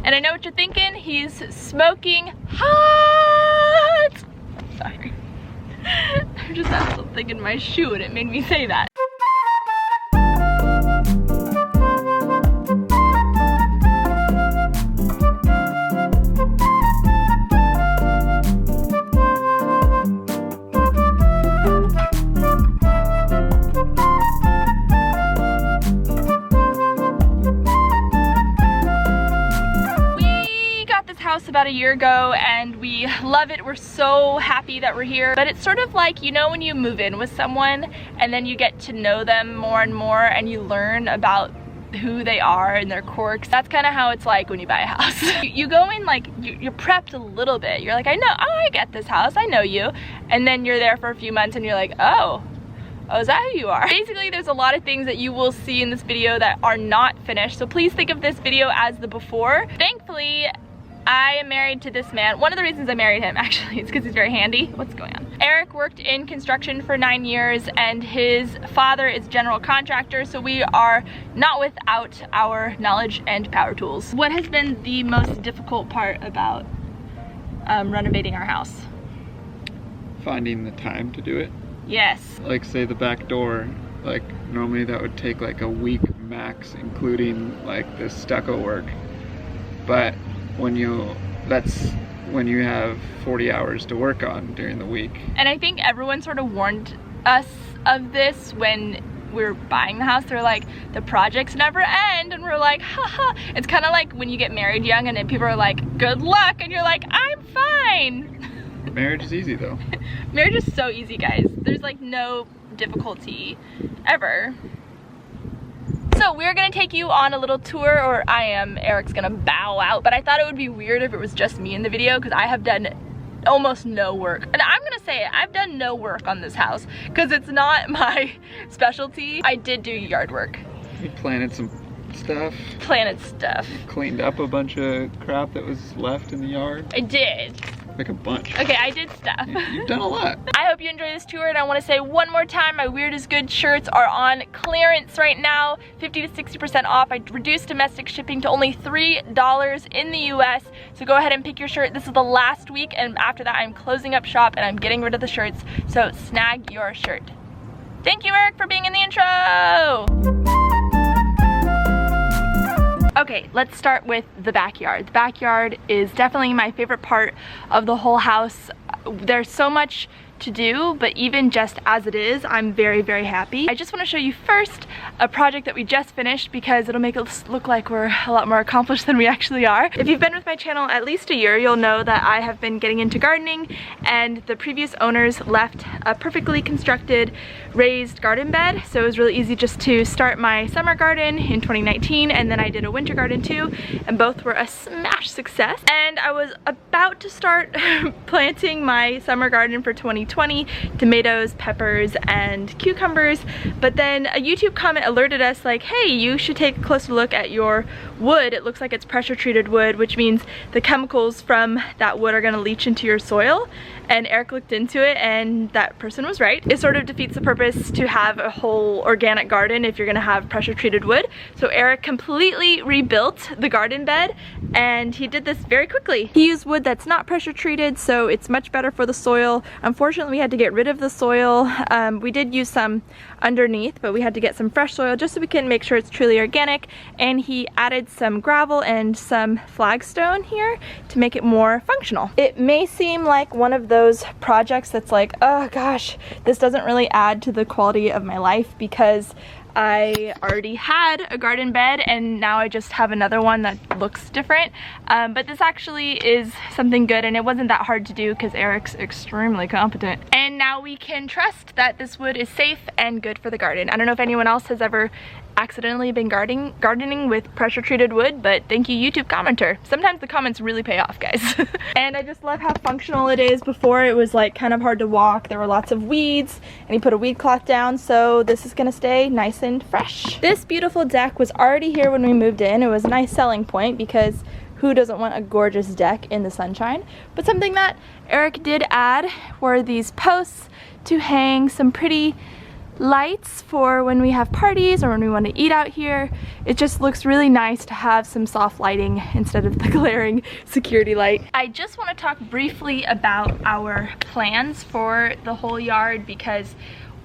And I know what you're thinking, he's smoking hot! Sorry. I just had something in my shoe and it made me say that. About a year ago and we love it. We're so happy that we're here, but it's sort of like, you know, when you move in with someone and then you get to know them more and more and you learn about who they are and their quirks. That's kind of how it's like when you buy a house. You go in like you're prepped a little bit. You're like, I know, oh, I get this house, I know you, and then you're there for a few months and you're like, oh, is that who you are? Basically, there's a lot of things that you will see in this video that are not finished, so please think of this video as the before. Thankfully, I am married to this man. One of the reasons I married him, actually, is because he's very handy. What's going on? Eric worked in construction for 9 years and his father is general contractor, so we are not without our knowledge and power tools. What has been the most difficult part about renovating our house? Finding the time to do it. Yes. Like say the back door, like normally that would take like a week max, including like the stucco work. But that's when you have 40 hours to work on during the week. And I think everyone sort of warned us of this when we were buying the house. They're like, the projects never end, and we're like, haha. It's kind of like when you get married young and then people are like, good luck, and you're like, I'm fine. Marriage is easy though. Marriage is so easy, guys. There's like no difficulty ever. So we're gonna take you on a little tour, or I am. Eric's gonna bow out, but I thought it would be weird if it was just me in the video because I have done almost no work. And I'm gonna say it, I've done no work on this house because it's not my specialty. I did do yard work. You planted some stuff. Planted stuff. You cleaned up a bunch of crap that was left in the yard. I did. Like a bunch. Okay, I did stuff. You've done a lot. I hope you enjoy this tour, and I want to say one more time, my Weird is Good shirts are on clearance right now, 50 to 60% off. I reduced domestic shipping to only $3 in the US, so go ahead and pick your shirt. This is the last week, and after that I'm closing up shop and I'm getting rid of the shirts, so snag your shirt. Thank you, Eric, for being in the intro. Okay, let's start with the backyard. The backyard is definitely my favorite part of the whole house. There's so much to do, but even just as it is, I'm very, very happy. I just want to show you first a project that we just finished because it'll make us look like we're a lot more accomplished than we actually are. If you've been with my channel at least a year, you'll know that I have been getting into gardening, and the previous owners left a perfectly constructed raised garden bed, so it was really easy just to start my summer garden in 2019, and then I did a winter garden too, and both were a smash success. And I was about to start planting my summer garden for 2020, tomatoes, peppers, and cucumbers, but then a YouTube comment alerted us like, hey, you should take a closer look at your wood. It looks like it's pressure treated wood, which means the chemicals from that wood are going to leach into your soil. And Eric looked into it and that person was right. It sort of defeats the purpose to have a whole organic garden if you're gonna have pressure treated wood. So Eric completely rebuilt the garden bed, and he did this very quickly. He used wood that's not pressure treated, so it's much better for the soil. Unfortunately, we had to get rid of the soil. We did use some underneath, but we had to get some fresh soil just so we can make sure it's truly organic. And he added some gravel and some flagstone here to make it more functional. It may seem like one of those projects that's like, oh gosh, this doesn't really add to the quality of my life because I already had a garden bed and now I just have another one that looks different. But this actually is something good, and it wasn't that hard to do because Eric's extremely competent. And now we can trust that this wood is safe and good for the garden. I don't know if anyone else has ever accidentally been gardening with pressure treated wood, but thank you, YouTube commenter. Sometimes the comments really pay off, guys. And I just love how functional it is. Before it was like kind of hard to walk, there were lots of weeds, and he put a weed cloth down, so this is gonna stay nice and fresh. This beautiful deck was already here when we moved in. It was a nice selling point because who doesn't want a gorgeous deck in the sunshine? But something that Eric did add were these posts to hang some pretty lights for when we have parties or when we want to eat out here. It just looks really nice to have some soft lighting instead of the glaring security light. I just want to talk briefly about our plans for the whole yard, because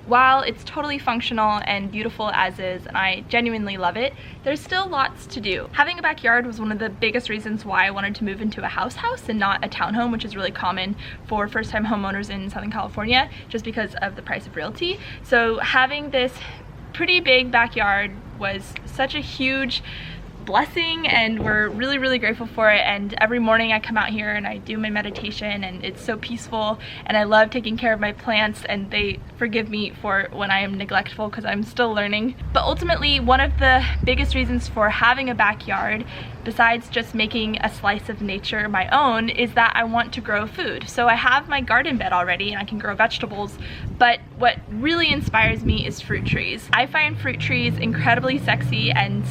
while it's totally functional and beautiful as is, and I genuinely love it, there's still lots to do. Having a backyard was one of the biggest reasons why I wanted to move into a house and not a townhome, which is really common for first-time homeowners in Southern California, just because of the price of realty. So having this pretty big backyard was such a huge blessing, and we're really grateful for it. And every morning I come out here and I do my meditation, and it's so peaceful, and I love taking care of my plants, and they forgive me for when I am neglectful because I'm still learning. But ultimately, one of the biggest reasons for having a backyard, besides just making a slice of nature my own, is that I want to grow food. So I have my garden bed already and I can grow vegetables, but what really inspires me is fruit trees. I find fruit trees incredibly sexy and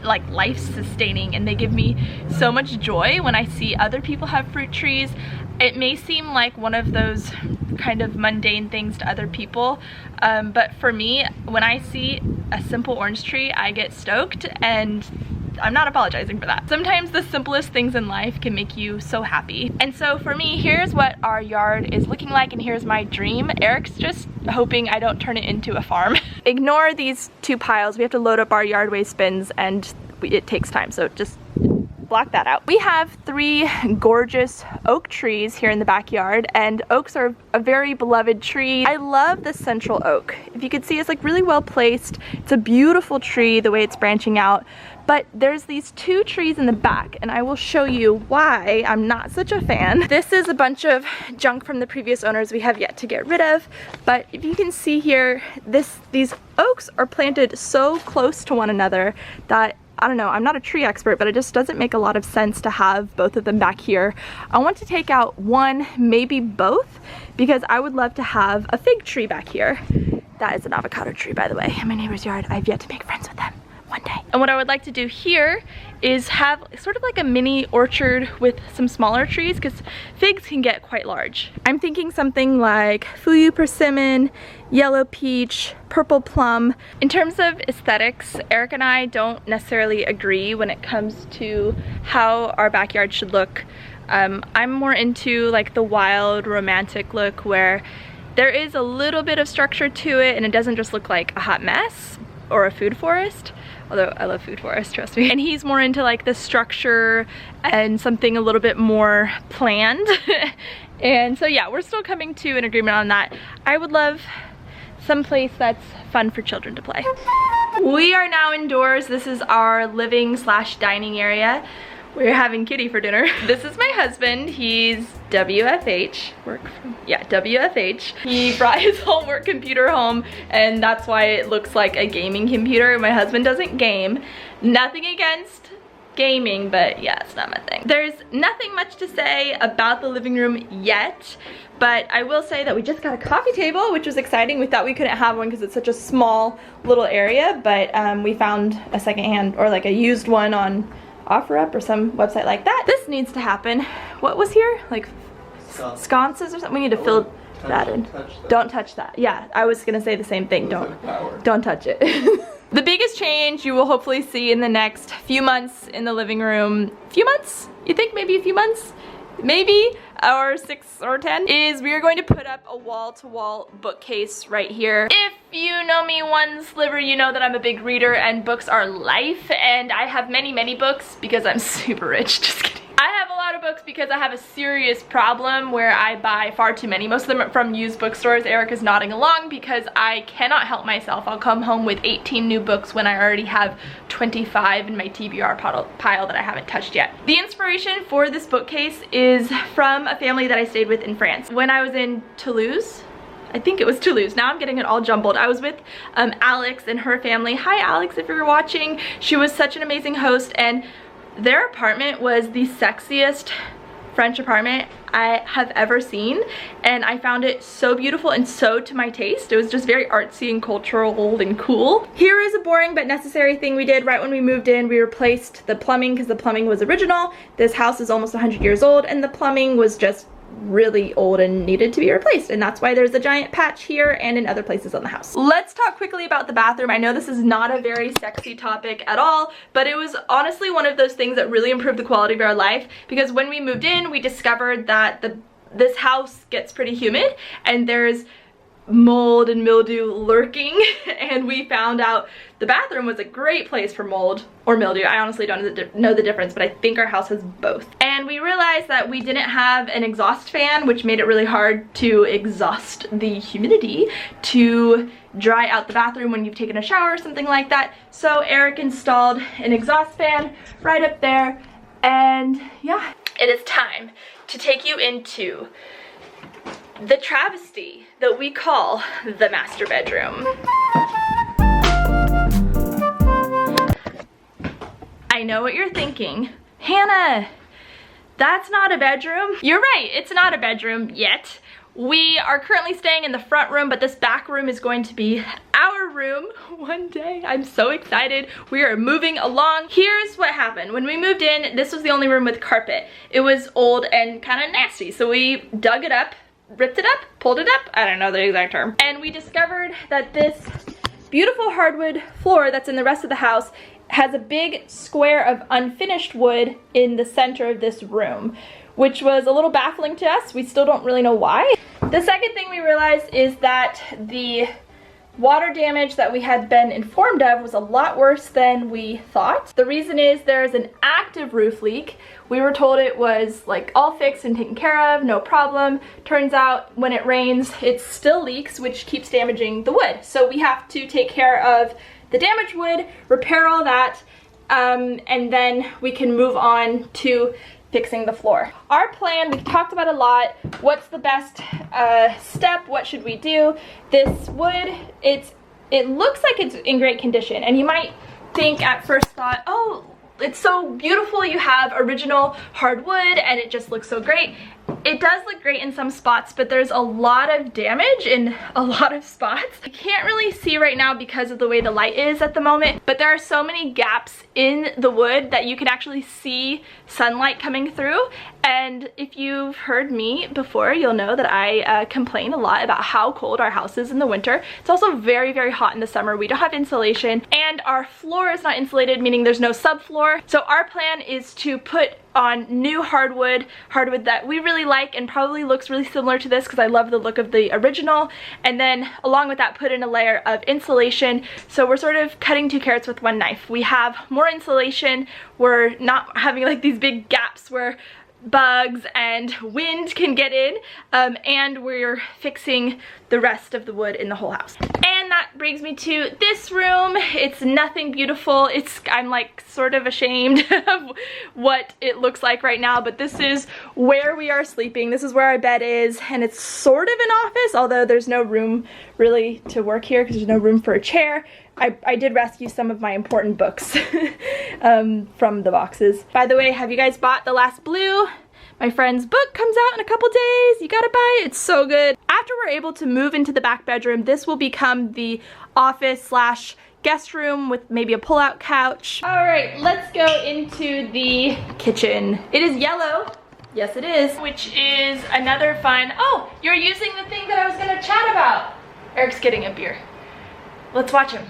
like life-sustaining, and they give me so much joy when I see other people have fruit trees. It may seem like one of those kind of mundane things to other people, but for me, when I see a simple orange tree, I get stoked, and I'm not apologizing for that. Sometimes the simplest things in life can make you so happy. And so for me, here's what our yard is looking like, and here's my dream. Eric's just hoping I don't turn it into a farm. Ignore these two piles. We have to load up our yard waste bins, and it takes time, so just block that out. We have 3 gorgeous oak trees here in the backyard, and oaks are a very beloved tree. I love the central oak. If you could see, it's like really well placed. It's a beautiful tree the way it's branching out. But there's these 2 trees in the back, and I will show you why I'm not such a fan. This is a bunch of junk from the previous owners we have yet to get rid of, but if you can see here, these oaks are planted so close to one another that, I don't know, I'm not a tree expert, but it just doesn't make a lot of sense to have both of them back here. I want to take out one, maybe both, because I would love to have a fig tree back here. That is an avocado tree, by the way, in my neighbor's yard. I've yet to make friends with them one day. And what I would like to do here is have sort of like a mini orchard with some smaller trees, because figs can get quite large. I'm thinking something like Fuyu persimmon, yellow peach, purple plum. In terms of aesthetics, Eric and I don't necessarily agree when it comes to how our backyard should look. I'm more into like the wild, romantic look where there is a little bit of structure to it and it doesn't just look like a hot mess or a food forest. Although I love food forest, trust me. And he's more into like the structure and something a little bit more planned. And so yeah, we're still coming to an agreement on that. I would love some place that's fun for children to play. We are now indoors. This is our living/dining area. We're having Kitty for dinner. This is my husband. He's WFH. WFH. He brought his whole work computer home, and that's why it looks like a gaming computer. My husband doesn't game. Nothing against gaming, but yeah, it's not my thing. There's nothing much to say about the living room yet, but I will say that we just got a coffee table, which was exciting. We thought we couldn't have one because it's such a small little area, but we found a secondhand or like a used one on OfferUp or some website like that. This needs to happen. What was here? Like sconces or something? We need to fill that in. Don't touch that. Yeah, I was gonna say the same thing. Don't touch it. The biggest change you will hopefully see in the next few months in the living room, few months? You think maybe a few months? Maybe, or 6 or 10, is we are going to put up a wall-to-wall bookcase right here. If you know me one sliver, you know that I'm a big reader and books are life, and I have many books because I'm super rich, just kidding. I have a lot of books because I have a serious problem where I buy far too many. Most of them are from used bookstores. Eric is nodding along because I cannot help myself. I'll come home with 18 new books when I already have 25 in my TBR pile that I haven't touched yet. The inspiration for this bookcase is from a family that I stayed with in France. When I was in Toulouse, I think it was Toulouse. Now I'm getting it all jumbled. I was with Alex and her family. Hi Alex, if you're watching. She was such an amazing host, and their apartment was the sexiest French apartment I have ever seen, and I found it so beautiful and so to my taste. It was just very artsy and cultural and cool. Here is a boring but necessary thing we did right when we moved in. We replaced the plumbing because the plumbing was original. This house is almost 100 years old and the plumbing was just really old and needed to be replaced, and that's why there's a giant patch here and in other places on the house. Let's talk quickly about the bathroom. I know this is not a very sexy topic at all, but it was honestly one of those things that really improved the quality of our life, because when we moved in, we discovered that this house gets pretty humid and there's mold and mildew lurking, and we found out the bathroom was a great place for mold or mildew. I honestly don't know the difference, but I think our house has both. And we realized that we didn't have an exhaust fan, which made it really hard to exhaust the humidity to dry out the bathroom when you've taken a shower or something like that. So Eric installed an exhaust fan right up there, and yeah, it is time to take you into the travesty that we call the master bedroom. I know what you're thinking. Hannah, that's not a bedroom. You're right, it's not a bedroom yet. We are currently staying in the front room, but this back room is going to be our room one day. I'm so excited. We are moving along. Here's what happened. When we moved in, this was the only room with carpet. It was old and kind of nasty, so we dug it up, ripped it up, pulled it up, I don't know the exact term. And we discovered that this beautiful hardwood floor that's in the rest of the house has a big square of unfinished wood in the center of this room, which was a little baffling to us. We still don't really know why. The second thing we realized is that the water damage that we had been informed of was a lot worse than we thought. The reason is there's an active roof leak. We were told it was like all fixed and taken care of, no problem. Turns out when it rains, it still leaks, which keeps damaging the wood. So we have to take care of the damaged wood, repair all that, and then we can move on to fixing the floor. Our plan, we've talked about a lot. What's the best step? What should we do? This wood, it looks like it's in great condition, and you might think at first thought, oh, it's so beautiful, you have original hardwood and it just looks so great. It does look great in some spots, but there's a lot of damage in a lot of spots. I can't really see right now because of the way the light is at the moment, but there are so many gaps in the wood that you can actually see sunlight coming through. And if you've heard me before, you'll know that I complain a lot about how cold our house is in the winter. It's also very, very hot in the summer. We don't have insulation, and our floor is not insulated, meaning there's no subfloor. So our plan is to put on new hardwood that we really like and probably looks really similar to this because I love the look of the original, and then along with that put in a layer of insulation. So we're sort of cutting two carrots with one knife. We have more insulation, we're not having like these big gaps where bugs and wind can get in, and we're fixing the rest of the wood in the whole house. And that brings me to this room. It's nothing beautiful. I'm like sort of ashamed of what it looks like right now, but this is where we are sleeping. This is where our bed is, and it's sort of an office, although there's no room really to work here because there's no room for a chair. I did rescue some of my important books from the boxes. By the way, have you guys bought The Last Blue? My friend's book comes out in a couple days. You gotta buy it, it's so good. After we're able to move into the back bedroom, this will become the office slash guest room with maybe a pull-out couch. All right, let's go into the kitchen. It is yellow. Yes, it is. Which is another fun, oh, you're using the thing that I was gonna chat about. Eric's getting a beer. Let's watch him.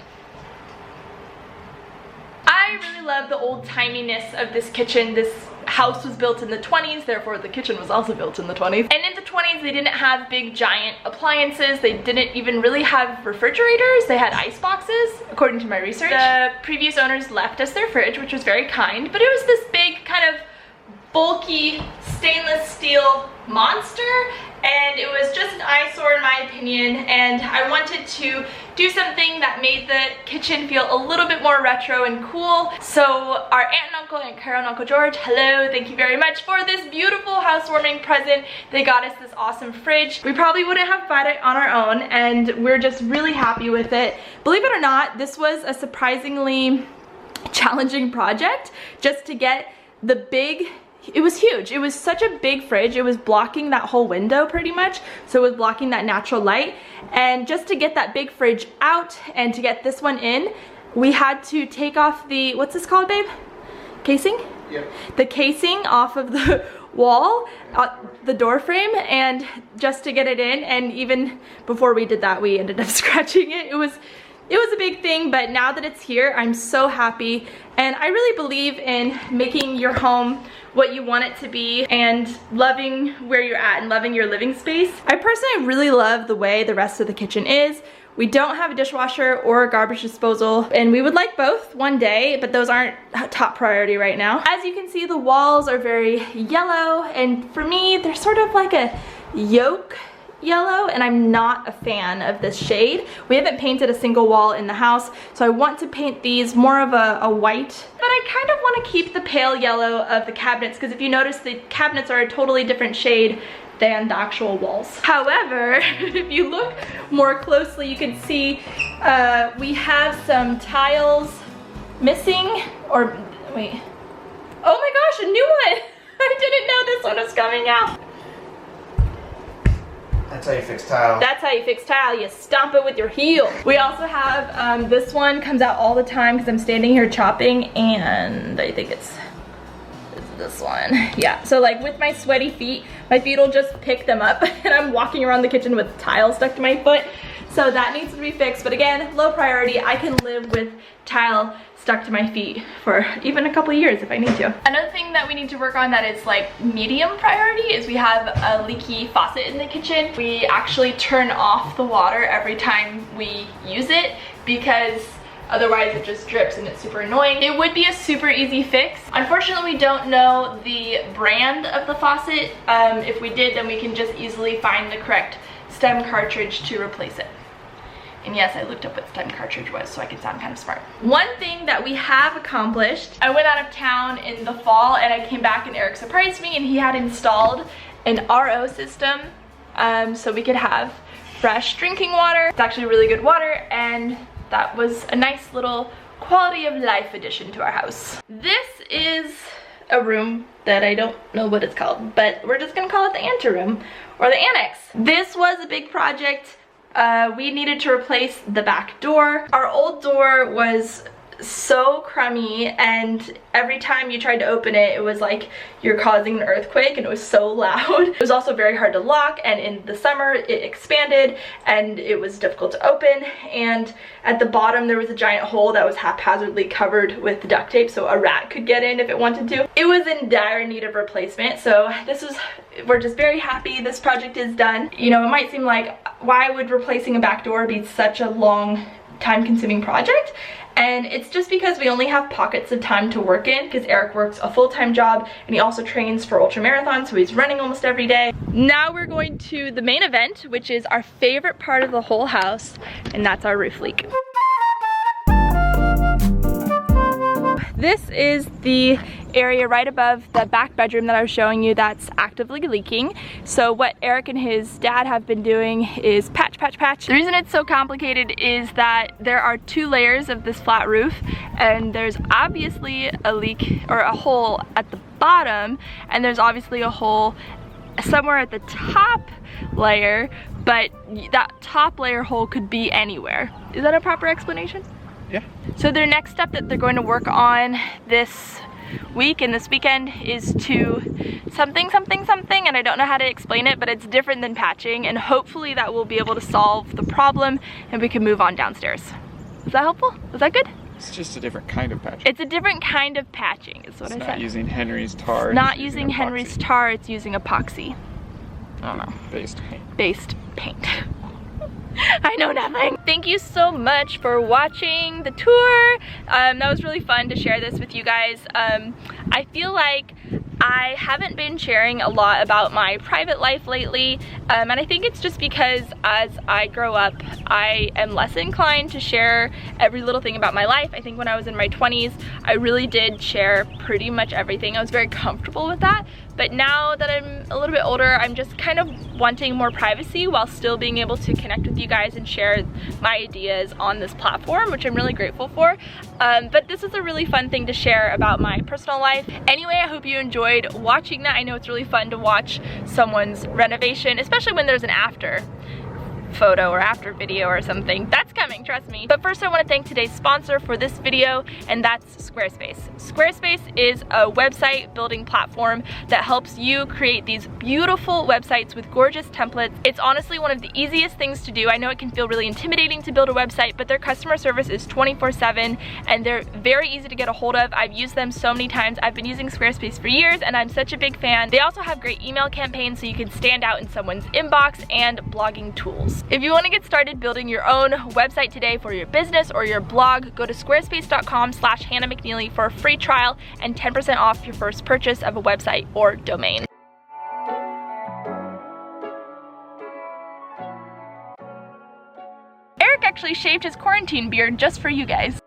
I really love the old-timiness of this kitchen. This house was built in the 20s, therefore the kitchen was also built in the 20s. And in the 20s, they didn't have big giant appliances. They didn't even really have refrigerators. They had ice boxes, according to my research. The previous owners left us their fridge, which was very kind, but it was this big kind of bulky stainless steel monster, and it was just an eyesore in my opinion, and I wanted to do something that made the kitchen feel a little bit more retro and cool. So our aunt and uncle, Aunt Carol and Uncle George, hello, thank you very much for this beautiful housewarming present. They got us this awesome fridge. We probably wouldn't have bought it on our own, and we're just really happy with it. Believe it or not, this was a surprisingly challenging project just to get the big. It was huge. It was such a big fridge. It was blocking that whole window pretty much. So it was blocking that natural light. And just to get that big fridge out and to get this one in, we had to take off the, what's this called, babe? Casing? the casing off of the wall, the door frame, and just to get it in. And even before we did that, we ended up scratching it. It was a big thing, but now that it's here, I'm so happy. And I really believe in making your home what you want it to be and loving where you're at and loving your living space. I personally really love the way the rest of the kitchen is. We don't have a dishwasher or a garbage disposal, and we would like both one day, but those aren't top priority right now. As you can see, the walls are very yellow, and for me, they're sort of like a yolk yellow, and I'm not a fan of this shade. We haven't painted a single wall in the house, so I want to paint these more of a white, but I kind of want to keep the pale yellow of the cabinets, because if you notice, the cabinets are a totally different shade than the actual walls. However, if you look more closely, you can see we have some tiles missing, or wait, oh my gosh, a new one. I didn't know this one was coming out. That's how you fix tile. That's how you fix tile. You stomp it with your heel. We also have this one comes out all the time because I'm standing here chopping, and I think it's this one. Yeah, so like with my sweaty feet, my feet will just pick them up and I'm walking around the kitchen with tile stuck to my foot. So that needs to be fixed, but again, low priority. I can live with tile stuck to my feet for even a couple of years if I need to. Another thing that we need to work on that is like medium priority is we have a leaky faucet in the kitchen. We actually turn off the water every time we use it because otherwise it just drips and it's super annoying. It would be a super easy fix. Unfortunately, we don't know the brand of the faucet. If we did, then we can just easily find the correct stem cartridge to replace it. And yes, I looked up what stem cartridge was so I could sound kind of smart. One thing that we have accomplished, I went out of town in the fall and I came back and Eric surprised me and he had installed an RO system so we could have fresh drinking water. It's actually really good water, and that was a nice little quality of life addition to our house. This is a room that I don't know what it's called, but we're just gonna call it the anteroom or the annex. This was a big project. We needed to replace the back door. Our old door was so crummy, and every time you tried to open it, it was like you're causing an earthquake, and it was so loud. It was also very hard to lock, and in the summer it expanded and it was difficult to open, and at the bottom there was a giant hole that was haphazardly covered with duct tape so a rat could get in if it wanted to. It was in dire need of replacement, so we're just very happy this project is done. You know, it might seem like, why would replacing a back door be such a long time-consuming project? And it's just because we only have pockets of time to work in, because Eric works a full-time job and he also trains for ultramarathon, so he's running almost every day. Now we're going to the main event, which is our favorite part of the whole house, and that's our roof leak. This is the area right above the back bedroom that I was showing you that's actively leaking. So what Eric and his dad have been doing is patch, patch, patch. The reason it's so complicated is that there are 2 layers of this flat roof, and there's obviously a leak or a hole at the bottom, and there's obviously a hole somewhere at the top layer, but that top layer hole could be anywhere. Is that a proper explanation? Yeah. So their next step that they're going to work on this week and this weekend is to something, and I don't know how to explain it, but it's different than patching, and hopefully that will be able to solve the problem and we can move on downstairs. Is that helpful? Is that good? It's just a different kind of patching. It's a different kind of patching is what I said. It's not using Henry's tar. It's not using Henry's tar, it's using epoxy. I don't know. Based paint. Based paint. I know nothing. Thank you so much for watching the tour. That was really fun to share this with you guys. I feel like I haven't been sharing a lot about my private life lately, and I think it's just because as I grow up, I am less inclined to share every little thing about my life. I think when I was in my 20s, I really did share pretty much everything. I was very comfortable with that. But now that I'm a little bit older, I'm just kind of wanting more privacy while still being able to connect with you guys and share my ideas on this platform, which I'm really grateful for. But this is a really fun thing to share about my personal life. Anyway, I hope you enjoyed watching that. I know it's really fun to watch someone's renovation, especially when there's an after photo or after video or something. That's coming, trust me. But first I want to thank today's sponsor for this video, and that's Squarespace. Squarespace is a website building platform that helps you create these beautiful websites with gorgeous templates. It's honestly one of the easiest things to do. I know it can feel really intimidating to build a website, but their customer service is 24/7 and they're very easy to get a hold of. I've used them so many times. I've been using Squarespace for years and I'm such a big fan. They also have great email campaigns so you can stand out in someone's inbox, and blogging tools. If you want to get started building your own website today for your business or your blog, go to squarespace.com/HannahMcNeely for a free trial and 10% off your first purchase of a website or domain. Eric actually shaved his quarantine beard just for you guys.